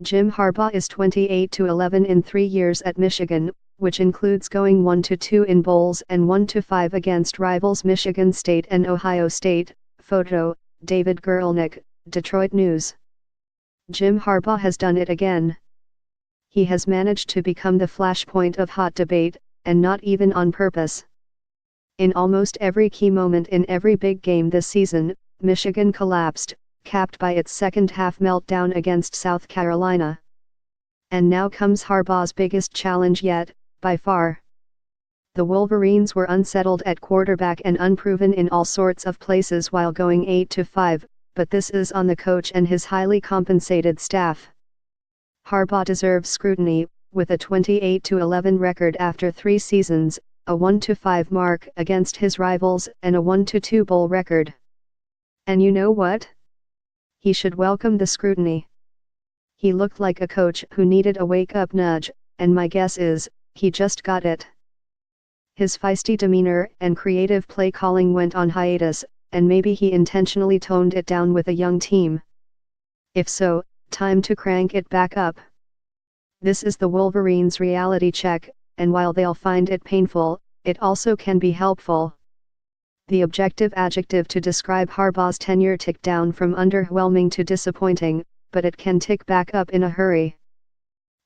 Jim Harbaugh is 28-11 in 3 years at Michigan, which includes going 1-2 in bowls and 1-5 against rivals Michigan State and Ohio State. Photo, David Gerlnick, Detroit News. Jim Harbaugh has done it again. He has managed to become the flashpoint of hot debate, and not even on purpose. In almost every key moment in every big game this season, Michigan collapsed, capped by its second-half meltdown against South Carolina. And now comes Harbaugh's biggest challenge yet, by far. The Wolverines were unsettled at quarterback and unproven in all sorts of places while going 8-5, but this is on the coach and his highly compensated staff. Harbaugh deserves scrutiny, with a 28-11 record after 3 seasons, a 1-5 mark against his rivals and a 1-2 bowl record. And you know what? He should welcome the scrutiny. He looked like a coach who needed a wake-up nudge, and my guess is, he just got it. His feisty demeanor and creative play calling went on hiatus, and maybe he intentionally toned it down with a young team. If so, time to crank it back up. This is the Wolverines' reality check, and while they'll find it painful, it also can be helpful. The objective adjective to describe Harbaugh's tenure ticked down from underwhelming to disappointing, but it can tick back up in a hurry.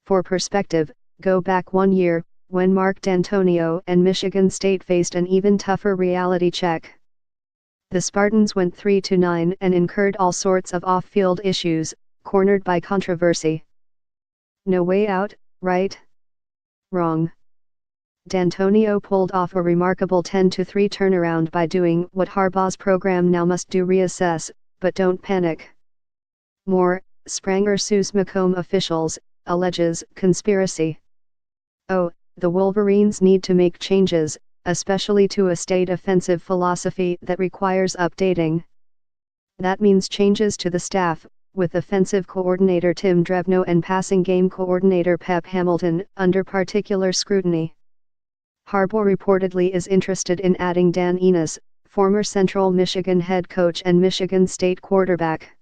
For perspective, go back 1 year, when Mark D'Antonio and Michigan State faced an even tougher reality check. The Spartans went 3-9 and incurred all sorts of off-field issues, cornered by controversy. No way out, right? Wrong. D'Antonio pulled off a remarkable 10-3 turnaround by doing what Harbaugh's program now must do: reassess, but don't panic. More, Spranger sues Macomb officials, alleges conspiracy. Oh, the Wolverines need to make changes, especially to a state offensive philosophy that requires updating. That means changes to the staff, with offensive coordinator Tim Drevno and passing game coordinator Pep Hamilton under particular scrutiny. Harbaugh reportedly is interested in adding Dan Enos, former Central Michigan head coach and Michigan State quarterback.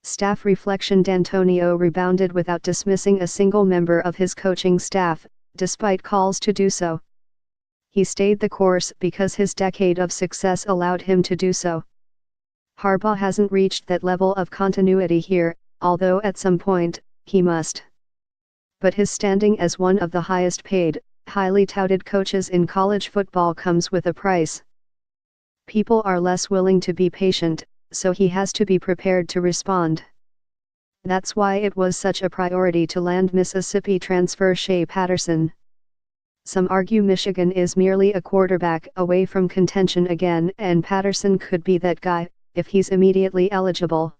Staff reflection: D'Antonio rebounded without dismissing a single member of his coaching staff, despite calls to do so. He stayed the course because his decade of success allowed him to do so. Harbaugh hasn't reached that level of continuity here, although at some point, he must. But his standing as one of the highest paid, highly touted coaches in college football comes with a price. People are less willing to be patient, so he has to be prepared to respond. That's why it was such a priority to land Mississippi transfer Shea Patterson. Some argue Michigan is merely a quarterback away from contention again, and Patterson could be that guy, if he's immediately eligible.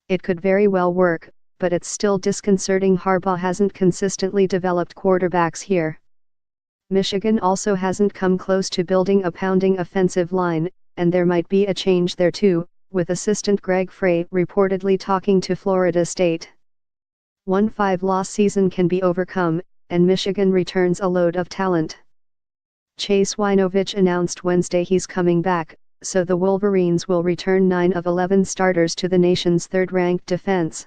It could very well work, but it's still disconcerting Harbaugh hasn't consistently developed quarterbacks here. Michigan also hasn't come close to building a pounding offensive line, and there might be a change there too, with assistant Greg Frey reportedly talking to Florida State. One 5-loss season can be overcome, and Michigan returns a load of talent. Chase Winovich announced Wednesday he's coming back, so the Wolverines will return 9 of 11 starters to the nation's third-ranked defense.